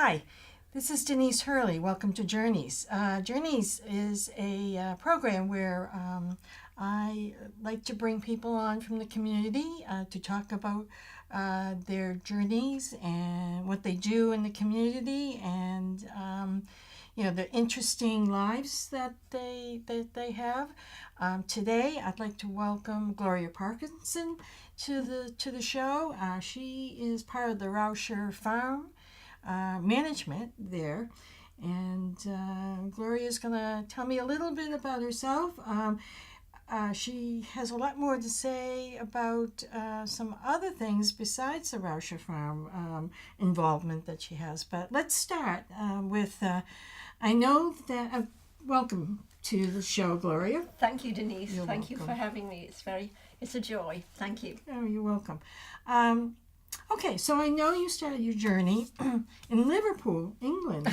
Hi, this is Denise Hurley. Welcome to Journeys. Journeys is a program where I like to bring people on from the community to talk about their journeys and what they do in the community and the interesting lives that they have. Today, I'd like to welcome Gloria Parkinson to the show. She is part of the Rauscher Farm management there, and Gloria is going to tell me a little bit about herself. She has a lot more to say about some other things besides the Rauscher Farm involvement that she has. But let's start with, I know that, welcome to the show, Gloria. Thank you, Denise. You're Thank you welcome. for having me. It's a joy. Thank you. Oh, you're welcome. Okay, so I know you started your journey in Liverpool, England.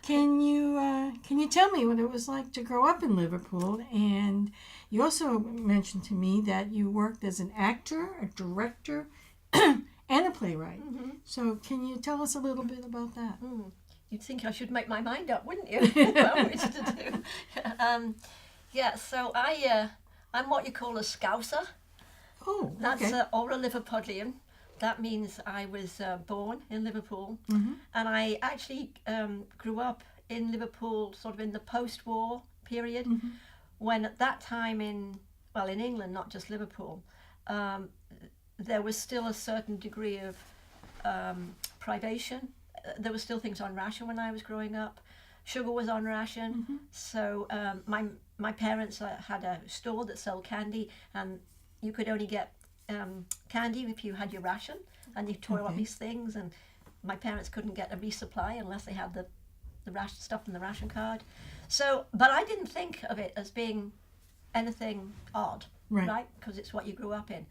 Can you tell me what it was like to grow up in Liverpool? And you also mentioned to me that you worked as an actor, a director, and a playwright. Mm-hmm. So can you tell us a little bit about that? You'd think I should make my mind up, wouldn't you? About which to do. So I'm what you call a Scouser. Oh, That's okay. or a Liverpudlian. That means I was born in Liverpool, Mm-hmm. and I actually grew up in Liverpool, sort of in the post-war period, Mm-hmm. when at that time in England, not just Liverpool, there was still a certain degree of privation. There were still things on ration when I was growing up. Sugar was on ration, Mm-hmm. so my parents had a store that sold candy, and you could only get candy if you had your ration, and you tore up these things, and my parents couldn't get a resupply unless they had the ration stuff in the ration card. So, but I didn't think of it as being anything odd, right? Because it's what you grew up in.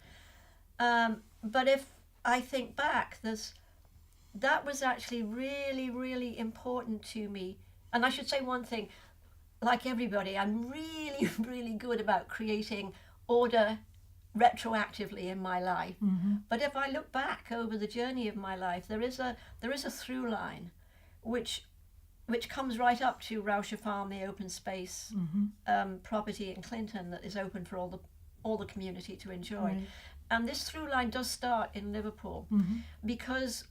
But if I think back, that was actually really, really important to me. And I should say one thing, like everybody, I'm really, really good about creating order retroactively in my life. Mm-hmm. But if I look back over the journey of my life, there is a through line which comes right up to Rauscher Farm, the open space property in Clinton that is open for all the community to enjoy. Right. And this through line does start in Liverpool, Mm-hmm. because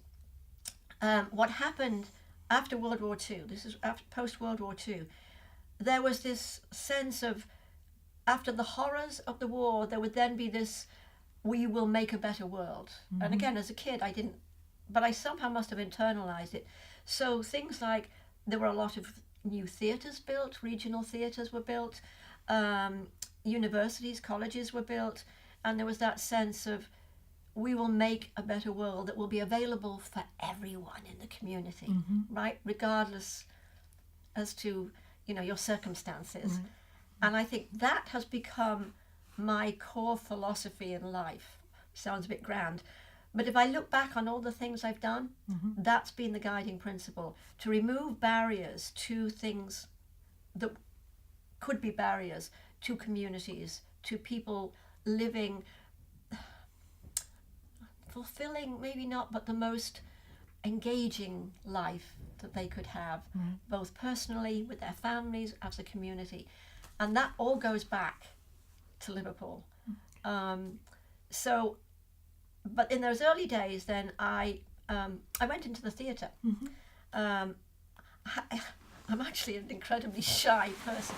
what happened after World War II, this is after post World War II, there was this sense of, after the horrors of the war, there would then be this, we will make a better world. Mm-hmm. And again, as a kid, I didn't, but I somehow must have internalized it. So things like, there were a lot of new theatres built, regional theatres were built, universities, colleges were built, and there was that sense of, we will make a better world that will be available for everyone in the community, right? Regardless as to, your circumstances. Right. And I think that has become my core philosophy in life. Sounds a bit grand. But if I look back on all the things I've done, that's been the guiding principle. To remove barriers to things that could be barriers to communities, to people living, fulfilling, maybe not, but the most engaging life that they could have, both personally, with their families, as a community. And that all goes back to Liverpool. But in those early days, then I went into the theatre. I'm actually an incredibly shy person.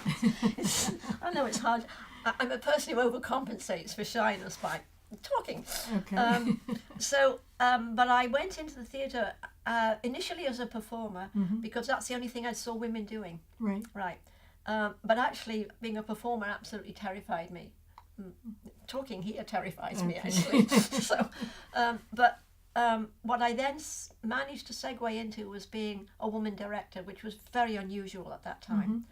I know it's hard. I'm a person who overcompensates for shyness by talking. Okay. But I went into the theatre initially as a performer, because that's the only thing I saw women doing. Right. But actually, being a performer absolutely terrified me. Talking here terrifies me, actually. What I then managed to segue into was being a woman director, which was very unusual at that time.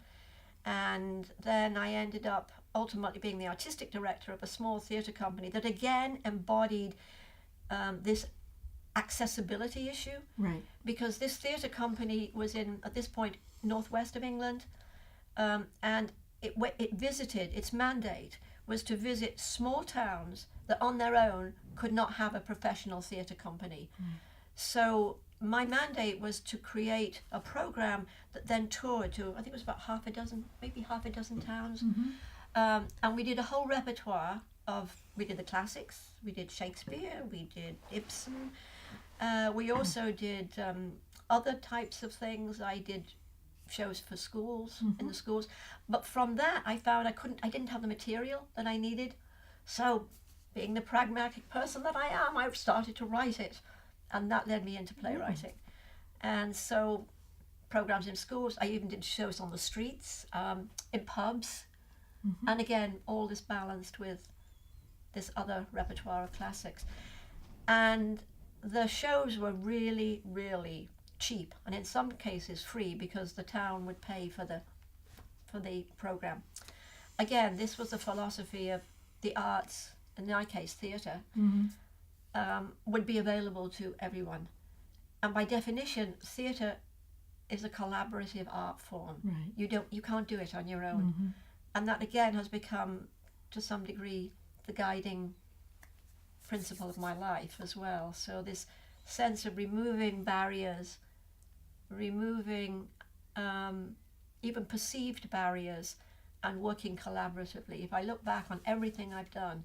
And then I ended up ultimately being the artistic director of a small theatre company that again embodied this accessibility issue. Right. Because this theatre company was in, at this point, northwest of England, and it visited, its mandate was to visit small towns that on their own could not have a professional theatre company. So my mandate was to create a program that then toured to, I think it was about maybe half a dozen towns. And we did a whole repertoire we did the classics, we did Shakespeare, we did Ibsen. We also did other types of things. I did shows for schools, in the schools. But from that, I found I didn't have the material that I needed. So being the pragmatic person that I am, I started to write it. And that led me into playwriting. And so programs in schools, I even did shows on the streets, in pubs. And again, all this balanced with this other repertoire of classics. And the shows were really, really cheap, and in some cases free, because the town would pay for the program. Again, this was the philosophy of the arts, in my case theatre, would be available to everyone. And by definition, theatre is a collaborative art form. Right. You can't do it on your own. And that again has become, to some degree, the guiding principle of my life as well. So this sense of removing barriers, removing even perceived barriers, and working collaboratively. If I look back on everything I've done,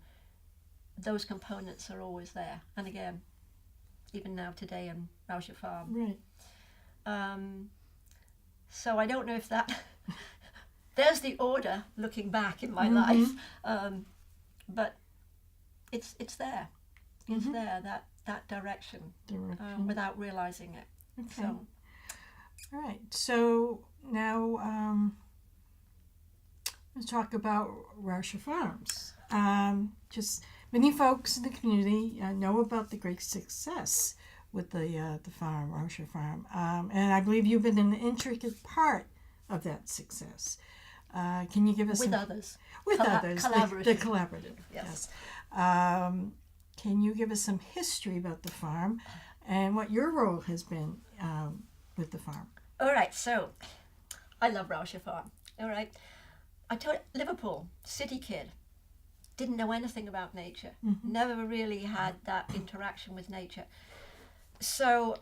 those components are always there. And again, even now today in Rauscher Farm. Right. So I don't know if that there's the order looking back in my life, but it's there. It's there, that direction. Without realizing it. Okay. So, all right. So now let's talk about Rauscher Farms. Just many folks in the community know about the great success with the farm, Rauscher Farm, and I believe you've been an intricate part of that success. Can you give us with others? With others, collaborative. The collaborative. Yes. Can you give us some history about the farm and what your role has been with the farm? All right. So, I love Rauscher Farm. All right. I told you, Liverpool, city kid, didn't know anything about nature. Never really had that interaction with nature. So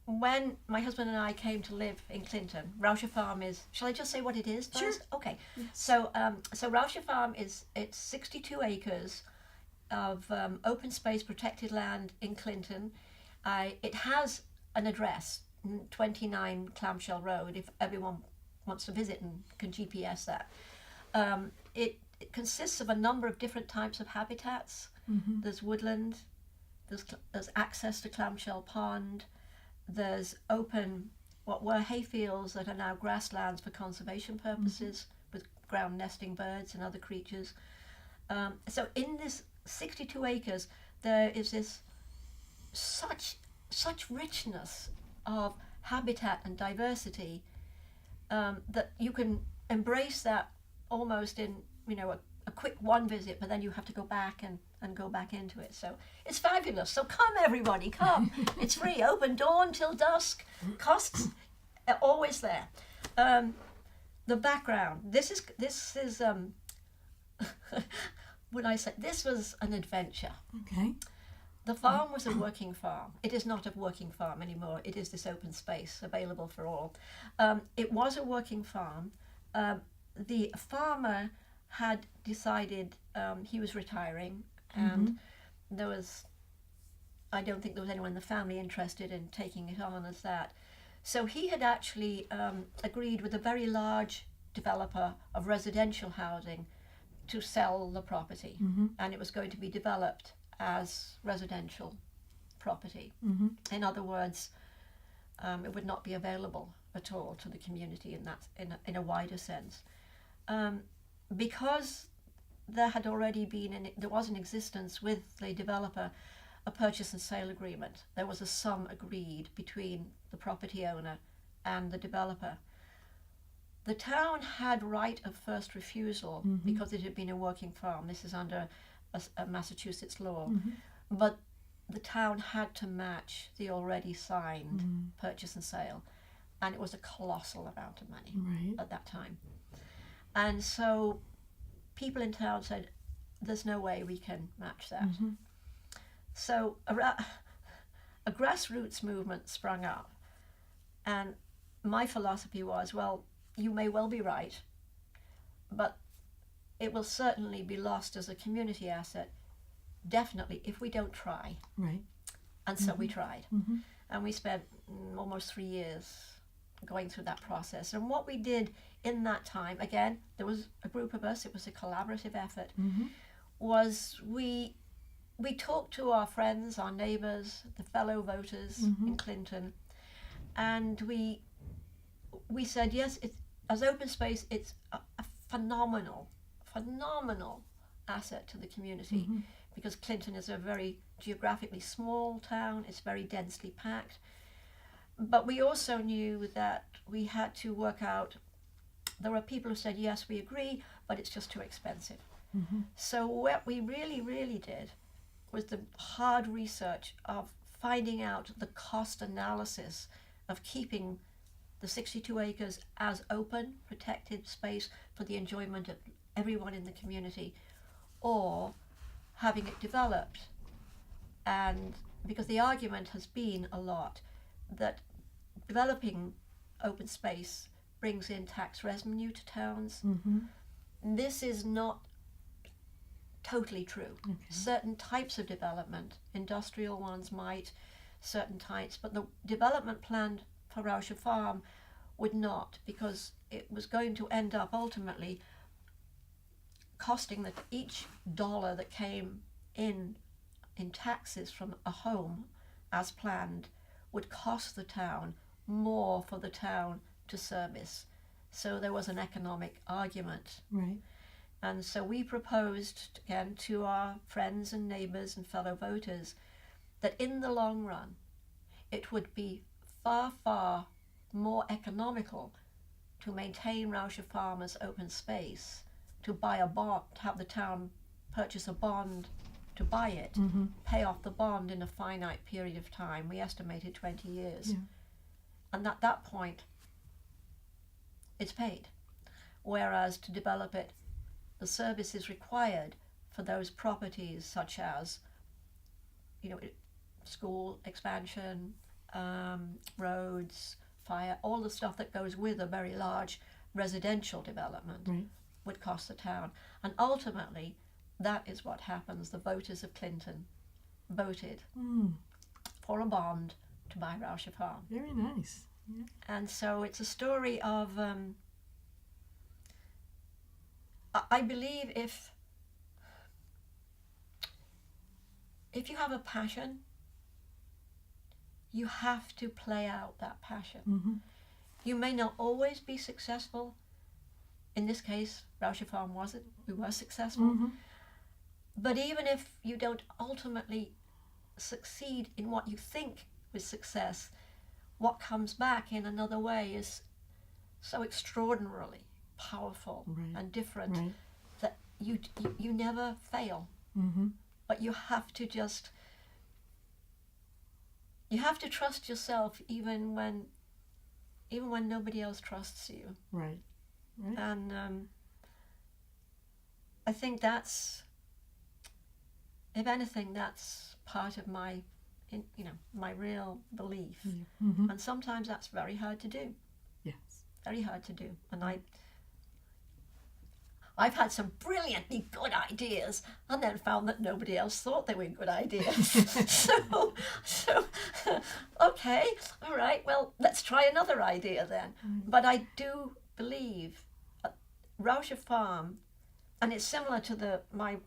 when my husband and I came to live in Clinton, Rauscher Farm is, shall I just say what it is first? Sure. Okay. Yes. So Rauscher Farm it's 62 acres of open space protected land in Clinton. It has an address, 29 Clamshell Road, if everyone wants to visit and can GPS that. It consists of a number of different types of habitats. There's woodland, there's access to Clamshell Pond, there's open, what were hayfields that are now grasslands for conservation purposes, with ground nesting birds and other creatures. So in this 62 acres, there is this such richness of habitat and diversity that you can embrace that almost in a quick one visit, but then you have to go back and go back into it. So it's fabulous. So come everybody, come. It's free, open dawn till dusk. Costs are always there. The background. This is when I say this was an adventure. Okay. The farm was a working farm. It is not a working farm anymore. It is this open space available for all. It was a working farm. The farmer had decided he was retiring, and I don't think there was anyone in the family interested in taking it on as that. So he had actually agreed with a very large developer of residential housing to sell the property, and it was going to be developed as residential property. In other words, it would not be available at all to the community in a wider sense. Because there had already been, there was in existence with the developer a purchase and sale agreement. There was a sum agreed between the property owner and the developer. The town had right of first refusal because it had been a working farm. This is under a Massachusetts law. But the town had to match the already signed purchase and sale. And it was a colossal amount of money at that time. And so people in town said, there's no way we can match that. So a grassroots movement sprung up. And my philosophy was, well, you may well be right, but it will certainly be lost as a community asset, definitely, if we don't try. Right. And so we tried. Mm-hmm. And we spent almost 3 years going through that process. And what we did in that time, again, there was a group of us, it was a collaborative effort, Mm-hmm. was we talked to our friends, our neighbours, the fellow voters in Clinton, and we said, yes, it's, as open space, it's a phenomenal asset to the community, because Clinton is a very geographically small town, it's very densely packed. But we also knew that we had to work out, there were people who said, yes, we agree, but it's just too expensive. So what we really did was the hard research of finding out the cost analysis of keeping the 62 acres as open, protected space for the enjoyment of everyone in the community, or having it developed. And because the argument has been a lot that developing open space brings in tax revenue to towns. This is not totally true. Certain types of development, industrial ones might, certain types, but the development plan for Rauscher Farm would not, because it was going to end up ultimately costing that each dollar that came in taxes from a home as planned would cost the town more for the town to service. So there was an economic argument. Right. And so we proposed, again, to our friends and neighbours and fellow voters that in the long run it would be far more economical to maintain Rauscher Farm as open space, to buy a bond, to have the town purchase a bond to buy it, pay off the bond in a finite period of time. We estimated 20 years. Yeah. And at that point, it's paid. Whereas to develop it, the service is required for those properties such as, school expansion, roads, fire, all the stuff that goes with a very large residential development would cost the town. And ultimately, that is what happens. The voters of Clinton voted for a bond to buy Rauscher Farm. Very nice. Yeah. And so it's a story of, I believe if you have a passion, you have to play out that passion. You may not always be successful. In this case, Rauscher Farm wasn't. We were successful. But even if you don't ultimately succeed in what you think was success, what comes back in another way is so extraordinarily powerful and different that you never fail. But you have to just, you have to trust yourself even when nobody else trusts you. Right. And I think that's, if anything, that's part of my, my real belief. And sometimes that's very hard to do. Yes. Very hard to do. And I've had some brilliantly good ideas and then found that nobody else thought they were good ideas. so, okay, all right, well, let's try another idea then. But I do believe Rauscher Farm, and it's similar to my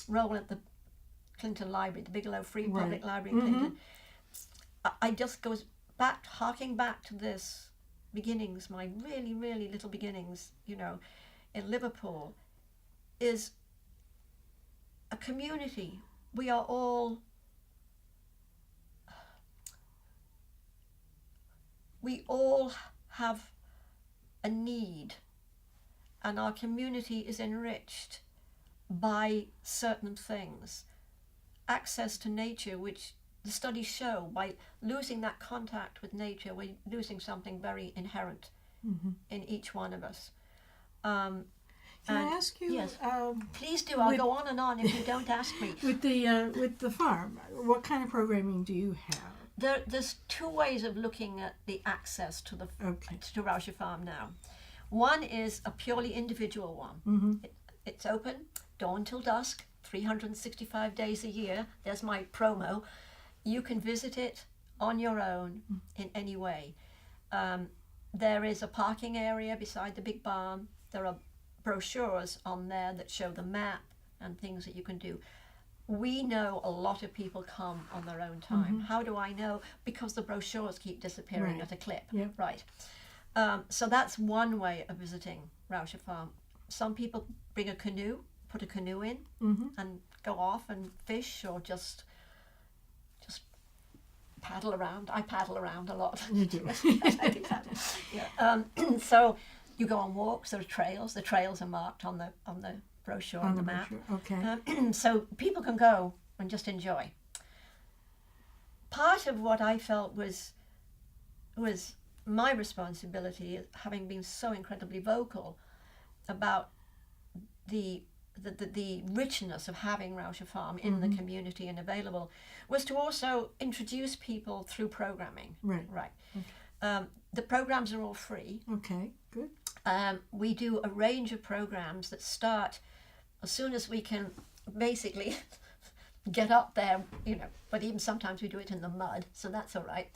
role at the Clinton Library, the Bigelow Free Public Library in Clinton. I just goes back, harking back to this beginnings, my really, really little beginnings, in Liverpool, is a community. We all have a need, and our community is enriched by certain things. Access to nature, which the studies show, by losing that contact with nature, we're losing something very inherent in each one of us. Can I ask you? Yes. Please do. I'll go on and on if you don't ask me. With the farm, what kind of programming do you have? There's two ways of looking at the access to Okay. to Rauscher Farm now. One is a purely individual one. Mm-hmm. It's open dawn till dusk, 365 days a year. There's my promo. You can visit it on your own in any way. There is a parking area beside the big barn. There are brochures on there that show the map and things that you can do. We know a lot of people come on their own time. How do I know? Because the brochures keep disappearing Right. at a clip. Yep. Right. So that's one way of visiting Rauscher Farm. Some people bring a canoe, put a canoe in, and go off and fish, or just paddle around. I paddle around a lot. You do. I do paddle. Yeah. So you go on walks. There are trails. The trails are marked on the brochure on the map. Brochure. Okay. So people can go and just enjoy. Part of what I felt was my responsibility, having been so incredibly vocal about the richness of having Rauscher Farm in the community and available, was to also introduce people through programming. Right. Right. Okay. The programs are all free. Okay. Good. We do a range of programs that start as soon as we can basically get up there, but even sometimes we do it in the mud, so that's all right.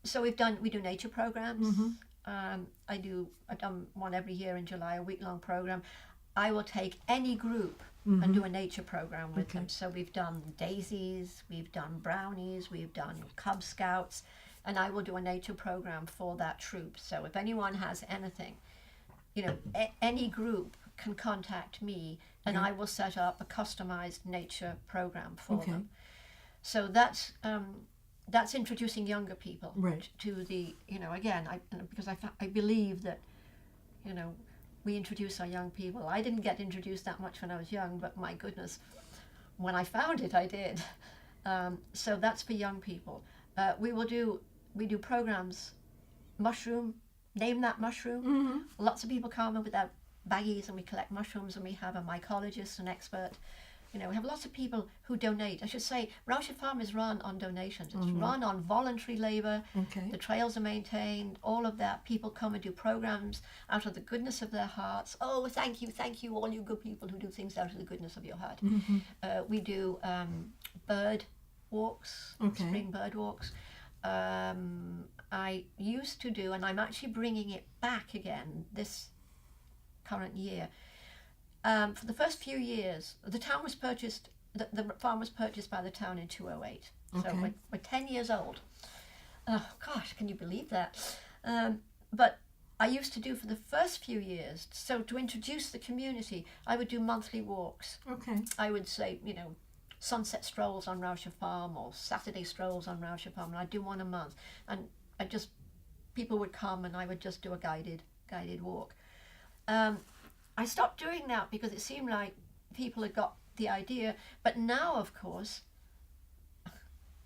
So we do nature programs. I've done one every year in July, a week-long program. I will take any group and do a nature program with them. So we've done daisies, we've done brownies, we've done Cub Scouts, and I will do a nature program for that troop. So if anyone has anything, any group can contact me, and I will set up a customized nature program for them. So that's introducing younger people to the, again, because I believe that, we introduce our young people. I didn't get introduced that much when I was young, but my goodness, when I found it, I did. So that's for young people. We do programs, mushroom, name that mushroom. Lots of people come with their baggies and we collect mushrooms, and we have a mycologist, an expert. We have lots of people who donate. I should say, Rauscher Farm is run on donations. It's run on voluntary labour. Okay. The trails are maintained, all of that. People come and do programs out of the goodness of their hearts. Oh, thank you, all you good people who do things out of the goodness of your heart. We do bird walks, spring bird walks. I used to do, and I'm actually bringing it back again this current year. For the first few years, the town was purchased. The farm was purchased by the town in 2008. So we're 10 years old. Oh gosh, can you believe that? But I used to do for the first few years. So to introduce the community, I would do monthly walks. Okay. I would say, sunset strolls on Rauscher Farm or Saturday strolls on Rauscher Farm, and I'd do one a month. And people would come, and I would just do a guided walk. I stopped doing that because it seemed like people had got the idea. But now, of course,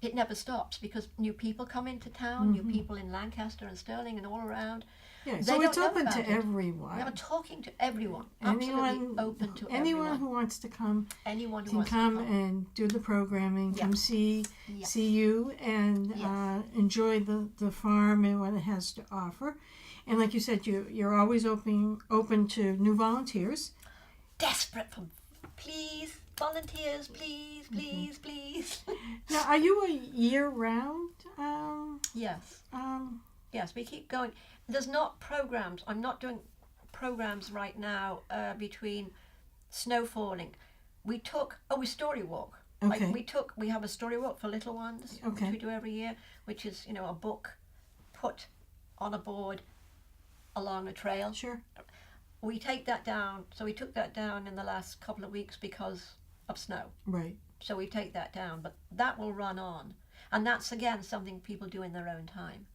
it never stops because new people come into town, new people in Lancaster and Sterling and all around. Yeah, so it's open to everyone. We are talking to everyone. Absolutely open to everyone. Anyone who wants to come can come and do the programming, come see you and enjoy the farm and what it has to offer. And like you said, you're always open to new volunteers. Desperate for, please, volunteers, please. Now, are you a year-round? Yes. Yes, we keep going. There's not programs. I'm not doing programs right now between snow falling. We story walk. Okay. We have a story walk for little ones, which we do every year, which is, a book put on a board along a trail. Sure. We take that down. So we took that down in the last couple of weeks because of snow. Right. So we take that down, but that will run on. And that's, again, something people do in their own time.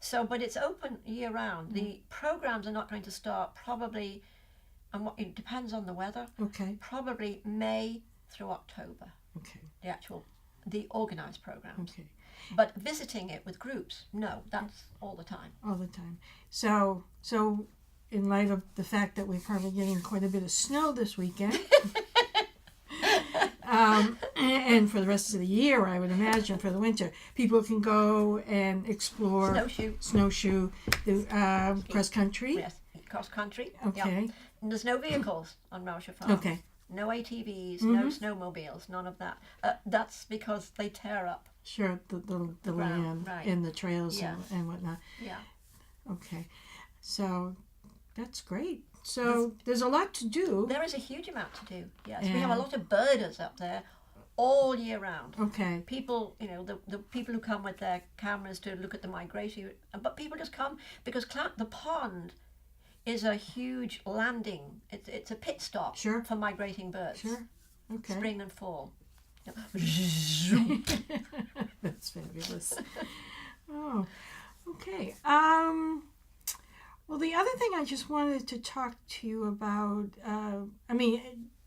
So, but it's open year round. The programs are not going to start probably, and it depends on the weather. Okay. Probably May through October. Okay. The organised programs. Okay. But visiting it with groups, no, that's all the time. All the time. So in light of the fact that we're probably getting quite a bit of snow this weekend. And for the rest of the year, I would imagine, for the winter, people can go and explore. Snowshoe, the cross country. Yes, cross country. Okay. Yeah. And there's no vehicles on Rauscher Farm. Okay. No ATVs, no snowmobiles, none of that. That's because they tear up. Sure, the land and the trails and whatnot. Yeah. Okay. So that's great. So there's a lot to do. There is a huge amount to do. Yes, we have a lot of birders up there all year round. Okay. People, the people who come with their cameras to look at the migration, but people just come because the pond is a huge landing. It's a pit stop for migrating birds. Sure. Okay. Spring and fall. That's fabulous. Oh, okay. Well, the other thing I just wanted to talk to you about,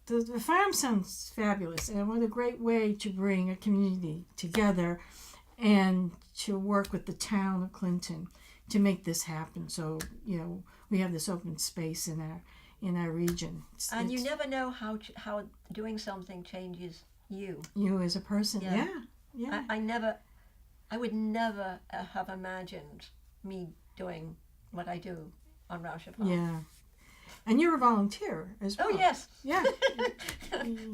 the farm sounds fabulous, and what a great way to bring a community together and to work with the town of Clinton to make this happen. So, we have this open space in our region. And you never know how doing something changes you. You as a person, yeah. I would never have imagined me doing what I do on Rauscher Farm. Yeah. And you're a volunteer as well. Oh, yes. Yeah.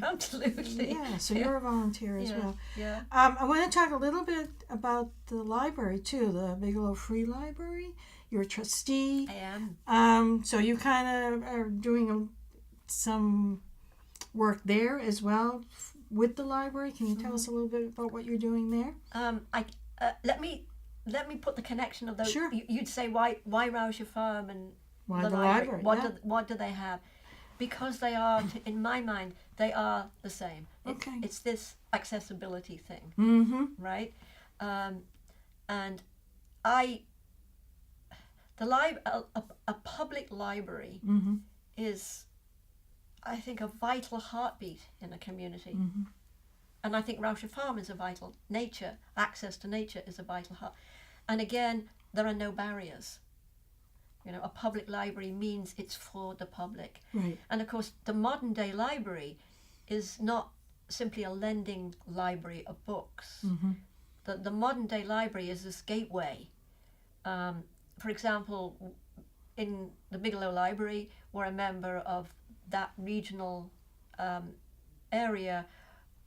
Absolutely. Yeah, so you're a volunteer as well. Yeah. I want to talk a little bit about the library, too, the Bigelow Free Library. You're a trustee. I am. So you kind of are doing some work there as well with the library. Can you tell us a little bit about what you're doing there? Let me put the connection of those. Sure. You'd say why Rauscher Farm and why the library? What do they have? Because they are, in my mind, they are the same. It's this accessibility thing, right? And a public library is, I think, a vital heartbeat in a community. And I think Rauscher Farm is a vital access to nature is a vital heart. And again, there are no barriers. A public library means it's for the public. Right. And of course, the modern day library is not simply a lending library of books. The modern day library is this gateway. For example, in the Bigelow Library, we're a member of that regional area,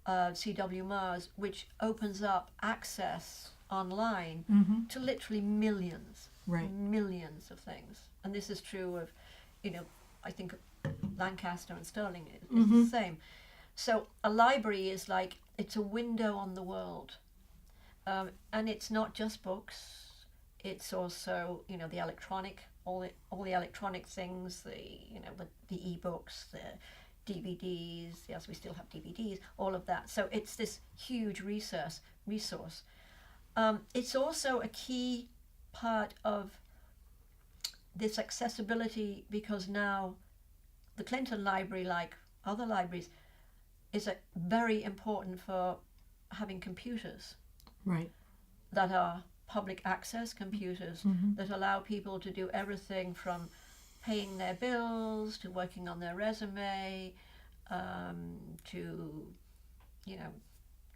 CW Mars, which opens up access online to literally millions of things. And this is true of, I think Lancaster and Sterling is the same. So a library is like, it's a window on the world. And it's not just books. It's also, the electronic, all the electronic things, the e-books, the DVDs. Yes, we still have DVDs. All of that. So it's this huge resource. It's also a key part of this accessibility because now the Clinton Library, like other libraries, is very important for having computers. Right. That are public access computers that allow people to do everything from paying their bills to working on their resume to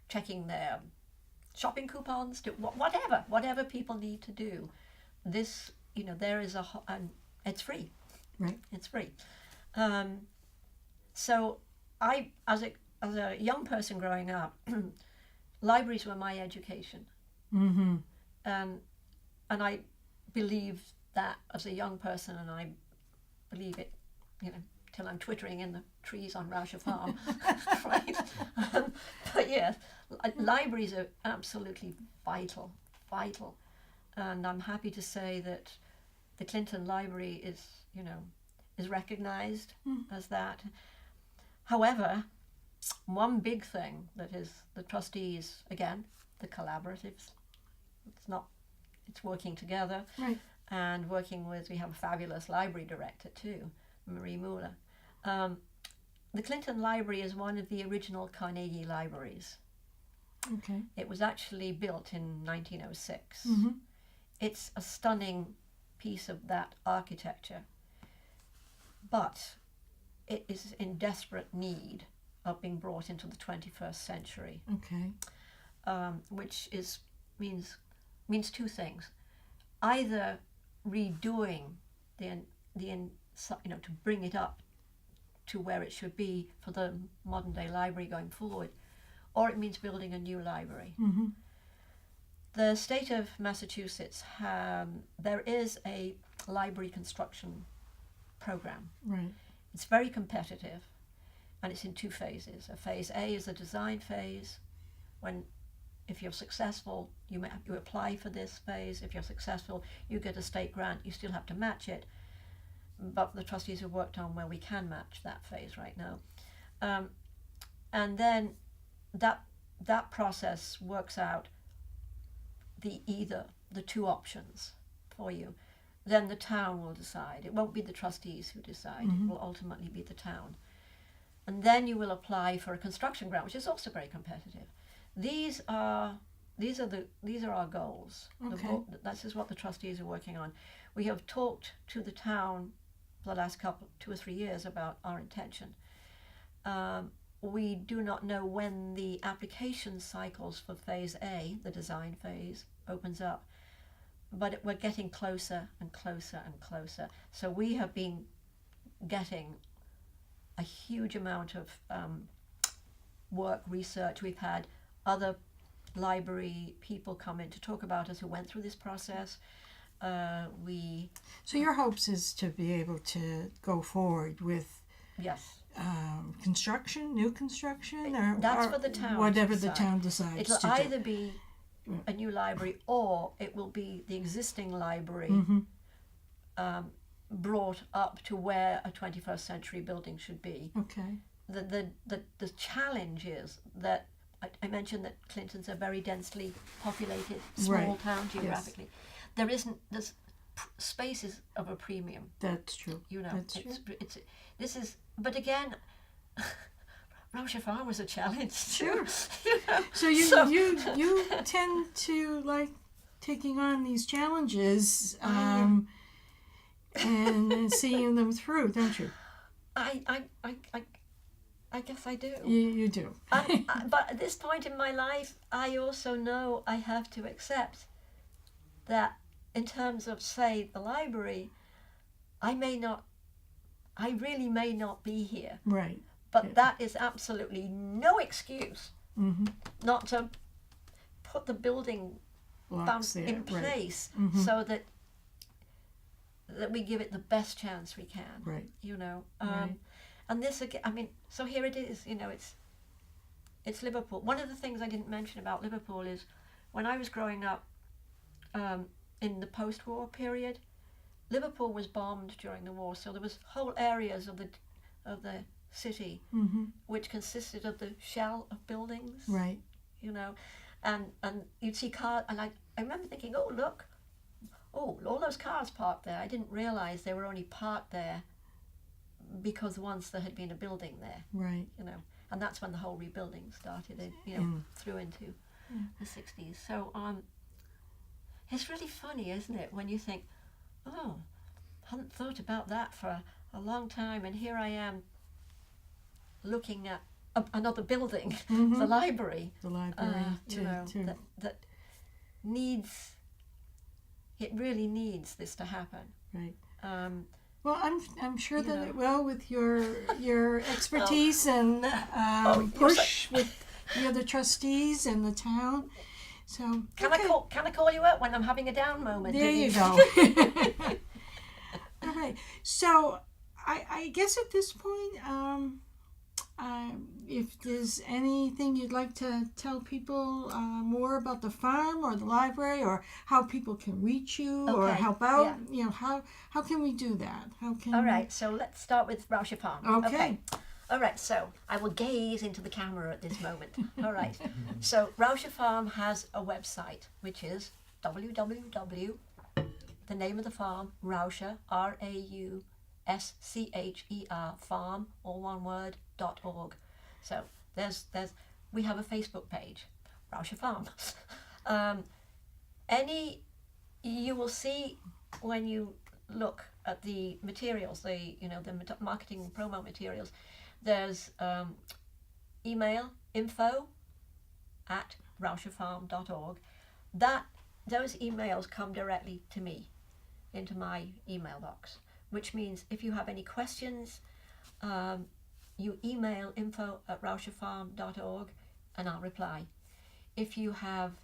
checking their shopping coupons, to whatever people need to do. This there is it's free. Right. It's free. So I as a young person growing up, libraries were my education. And I believe that as a young person, and I believe it, till I'm twittering in the trees on Rauscher Farm, right? But yes, libraries are absolutely vital. And I'm happy to say that the Clinton Library is recognized as that. However, one big thing that is the trustees, again, the collaboratives, it's working together. Right. And working with, we have a fabulous library director too, Marie Muller. The Clinton Library is one of the original Carnegie libraries. Okay. It was actually built in 1906. It's a stunning piece of that architecture. but it is in desperate need of being brought into the 21st century. Okay. Which means two things: either redoing to bring it up to where it should be for the modern day library going forward, or it means building a new library. Mm-hmm. The state of Massachusetts, there is a library construction program. Right. It's very competitive, and it's in two phases. A phase A is the design phase, when if you're successful, you apply for this phase. If you're successful, you get a state grant. You still have to match it, but the trustees have worked on where we can match that phase right now. And then that process works out the two options for you. Then the town will decide. It won't be the trustees who decide. Mm-hmm. It will ultimately be the town. And then you will apply for a construction grant, which is also very competitive. These are our goals. Okay. This is what the trustees are working on. We have talked to the town for the last 2 or 3 years about our intention. We do not know when the application cycles for phase A, the design phase, opens up, but we're getting closer and closer and closer. So we have been getting a huge amount of work, research. We've had other library people come in to talk about us who went through this process. So your hopes is to be able to go forward with Yes. New construction, That's or for the town. whatever the town decides It'll to either do. be a new library, or it will be the existing library Mm-hmm. Brought up to where a 21st century building should be. Okay. The challenge is that I mentioned that Clinton's a very densely populated small Right. town geographically. Yes. There's space is of a premium. That's true. That's true. But again, Rauscher Farm was a challenge Sure. too. So you tend to like taking on these challenges and seeing them through, don't you? I guess I do. You do. But at this point in my life, I also know I have to accept that in terms of, say, the library, I really may not be here. Right. But Yeah. that is absolutely no excuse Mm-hmm. not to put the building Blocks there. in Right. place Mhm. so that we give it the best chance we can. Right. Right. And this again, so here it is. It's Liverpool. One of the things I didn't mention about Liverpool is when I was growing up in the post-war period, Liverpool was bombed during the war, so there was whole areas of the city Mm-hmm. which consisted of the shell of buildings. Right. And you'd see cars, and I remember thinking, oh look, all those cars parked there. I didn't realize they were only parked there because once there had been a building there. Right. And that's when the whole rebuilding started. Through into the 60s. So it's really funny, isn't it, when you think, oh, I hadn't thought about that for a long time, and here I am looking at another building, Mm-hmm. the library. The library That needs. It really needs this to happen. Right. Well, I'm sure that know. it will with your expertise and push with the other trustees and the town. So Can I call you up when I'm having a down moment? There you go. All right. So I guess at this point, if there's anything you'd like to tell people more about the farm or the library, or how people can reach you or Okay, help out, how can we do that? How can? All right, so let's start with Rauscher Farm. Okay. All right, so I will gaze into the camera at this moment. All right, so Rauscher Farm has a website, which is www, the name of the farm, Rauscher, Rauscher, farm, all one word, .org. So we have a Facebook page, Rauscher Farm. You will see when you look at the materials, the marketing and promo materials, there's email info@rauscherfarm.org. Those emails come directly to me into my email box, which means if you have any questions, you email info@rauscherfarm.org and I'll reply. If you have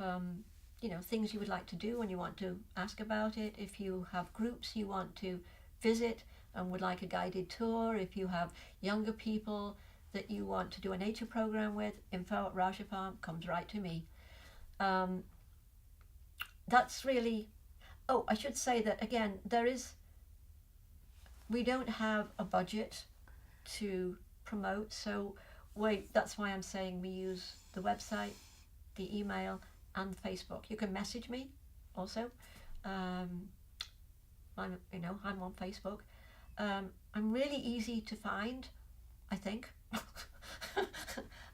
things you would like to do and you want to ask about it, if you have groups you want to visit and would like a guided tour, if you have younger people that you want to do a nature program with, info@Rauscher Farm comes right to me. That's really, I should say that again, we don't have a budget to promote, so that's why I'm saying we use the website, the email, and Facebook. You can message me also. I'm on Facebook. I'm really easy to find, I think.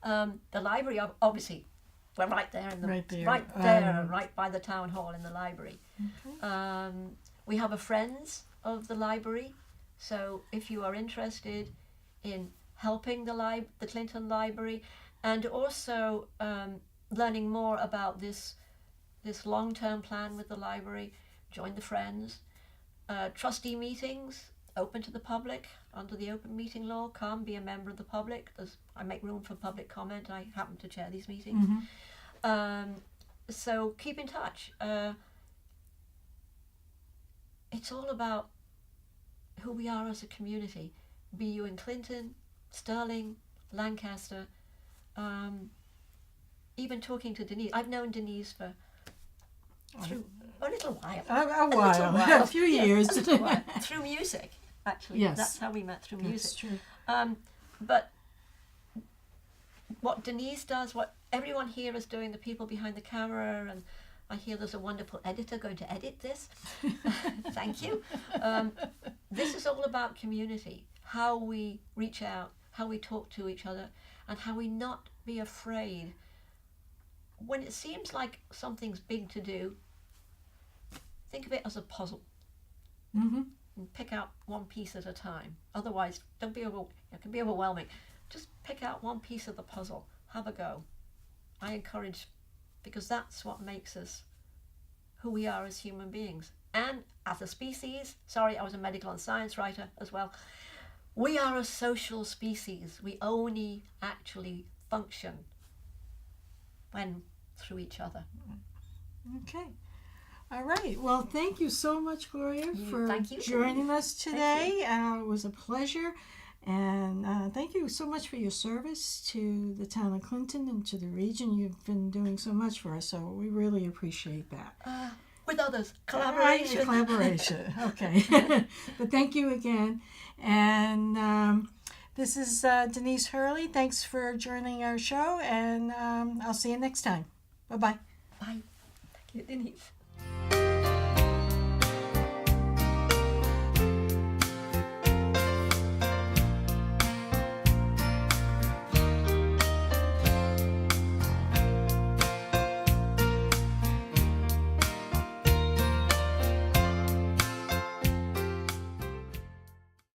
The library, obviously, we're right there right by the town hall in the library. Okay. We have a Friends of the library, so if you are interested in helping the Clinton Library, and also learning more about this long-term plan with the library, join the Friends. Trustee meetings, open to the public under the open meeting law. Come be a member of the public. I make room for public comment. I happen to chair these meetings. Mm-hmm. So keep in touch. It's all about who we are as a community. Be you in Clinton, Sterling, Lancaster, even talking to Denise. I've known Denise for a little while. A few years. A little while. Through music, actually. Yes. That's how we met, through music. That's true. But what Denise does, what everyone here is doing, the people behind the camera, and I hear there's a wonderful editor going to edit this. Thank you. This is all about community, how we reach out, how we talk to each other, and how we not be afraid. When it seems like something's big to do, think of it as a puzzle. Mm-hmm. And pick out one piece at a time. Otherwise, it can be overwhelming. Just pick out one piece of the puzzle. Have a go. I encourage, because that's what makes us who we are as human beings. And as a species, I was a medical and science writer as well, we are a social species. We only actually function when through each other. Okay. All right. Well, thank you so much, Gloria, for joining us today. It was a pleasure. And thank you so much for your service to the town of Clinton and to the region. You've been doing so much for us, so we really appreciate that. With others. Collaboration. Collaboration. Okay. But thank you again. And this is Denise Hurley. Thanks for joining our show, and I'll see you next time. Bye-bye. Bye. Thank you, Denise.